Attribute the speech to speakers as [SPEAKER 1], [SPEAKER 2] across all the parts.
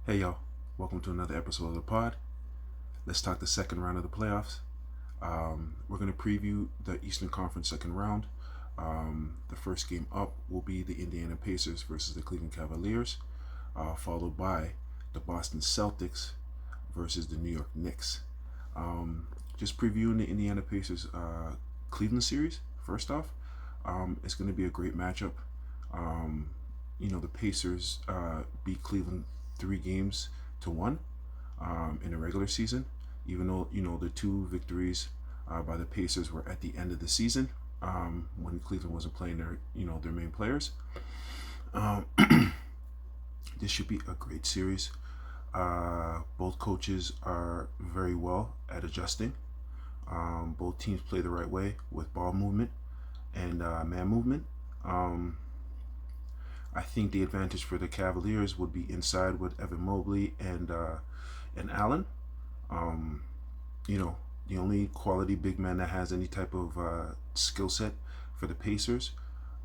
[SPEAKER 1] Hey y'all, welcome to another episode of the pod. Let's talk the second round of the playoffs. We're going to preview the Eastern Conference second round. The first game up will be the Indiana Pacers versus the Cleveland Cavaliers, followed by the Boston Celtics versus the New York Knicks. Just previewing the Indiana Pacers Cleveland series. First off, it's going to be a great matchup. The Pacers beat Cleveland 3-1 in the regular season, even though the two victories by the Pacers were at the end of the season when Cleveland wasn't playing their main players. This should be a great series. Both coaches are very well at adjusting. Both teams play the right way with ball movement and man movement. I think the advantage for the Cavaliers would be inside with Evan Mobley and Allen. The only quality big man that has any type of skill set for the Pacers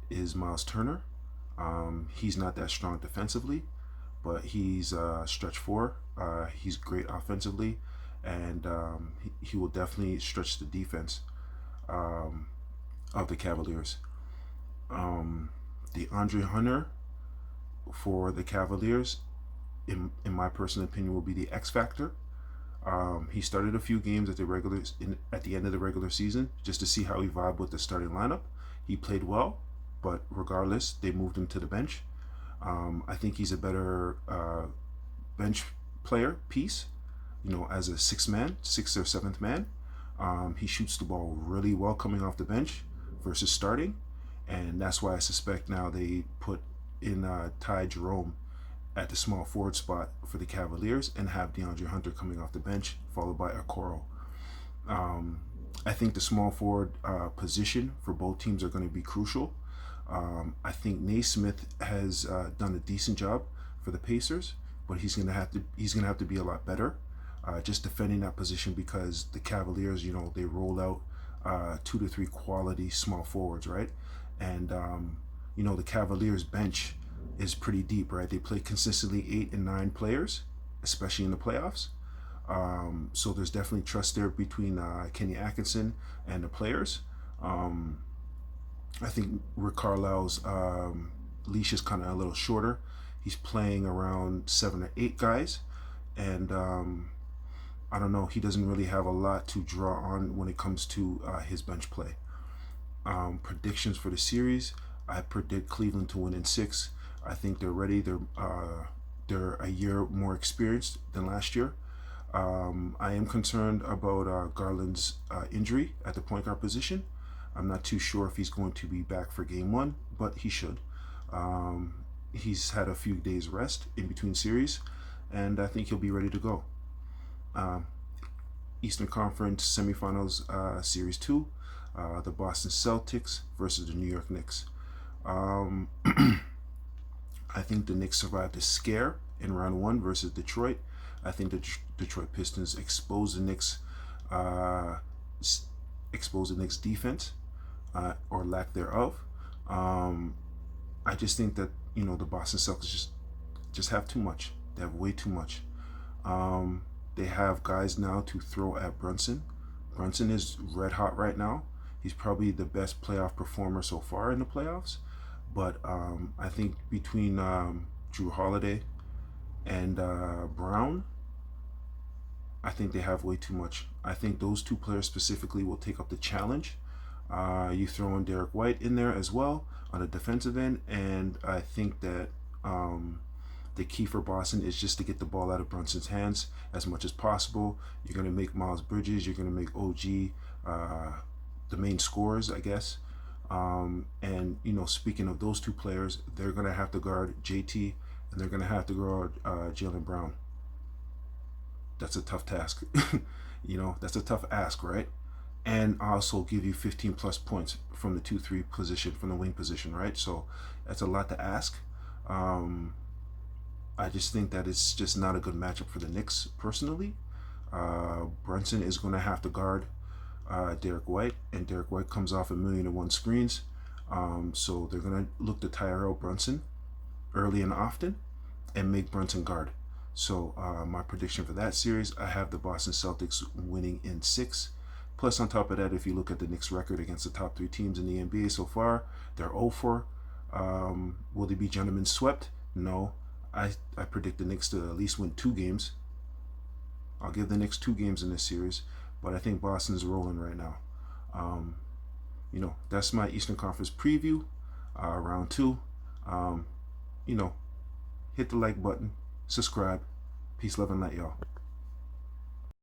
[SPEAKER 1] is Miles Turner. He's not that strong defensively, but he's stretch four. He's great offensively, and he will definitely stretch the defense of the Cavaliers. DeAndre Hunter for the Cavaliers, in my personal opinion, will be the X factor. He started a few games at the end of the regular season just to see how he vibed with the starting lineup. He played well, but regardless, they moved him to the bench. I think he's a better bench player piece, as a sixth or seventh man. He shoots the ball really well coming off the bench versus starting, and that's why I suspect now they put in Ty Jerome at the small forward spot for the Cavaliers and have DeAndre Hunter coming off the bench, followed by Okoro. I think the small forward position for both teams are going to be crucial. I think Naismith has done a decent job for the Pacers, but he's going to have to be a lot better just defending that position, because the Cavaliers, they roll out 2 to 3 quality small forwards, right? And the Cavaliers bench is pretty deep, right? They play consistently 8 and 9 players, especially in the playoffs. So there's definitely trust there between Kenny Atkinson and the players. I think Rick Carlisle's leash is kind of a little shorter. He's playing around 7 or 8 guys, and I don't know. He doesn't really have a lot to draw on when it comes to his bench play. Predictions for the series: I predict Cleveland to win in 6. I think they're ready. They're a year more experienced than last year. I am concerned about Garland's injury at the point guard position. I'm not too sure if he's going to be back for game 1, but he should. He's had a few days rest in between series, and I think he'll be ready to go. Eastern Conference Semifinals Series 2, the Boston Celtics versus the New York Knicks. I think the Knicks survived a scare in round 1 versus Detroit. I think the Detroit Pistons exposed the Knicks defense or lack thereof. I just think that the Boston Celtics just have too much. They have way too much. They have guys now to throw at Brunson. Brunson is red hot right now. He's probably the best playoff performer so far in the playoffs. But I think between Drew Holiday and Brown, I think they have way too much. I think those two players specifically will take up the challenge. You throw in Derek White in there as well on the defensive end, and I think that the key for Boston is just to get the ball out of Brunson's hands as much as possible. You're going to make Miles Bridges, you're going to make OG the main scorers, I guess. And speaking of those two players, they're going to have to guard JT, and they're going to have to guard Jaylen Brown. That's a tough task. That's a tough ask, right? And also give you 15 plus points from the 2-3 position, from the wing position, right? So that's a lot to ask. I just think that it's just not a good matchup for the Knicks personally. Brunson is going to have to guard Derek White, and Derek White comes off 1,000,001 screens. So they're going to look to Tyrell Brunson early and often and make Brunson guard. So my prediction for that series, I have the Boston Celtics winning in 6. Plus, on top of that, if you look at the Knicks' record against the top 3 teams in the NBA so far, they're 0-4. Will they be gentlemen swept? No. I predict the Knicks to at least win 2 games. I'll give the Knicks 2 games in this series, but I think Boston's rolling right now. That's my Eastern Conference preview, round 2. Hit the like button, subscribe. Peace, love, and light, y'all.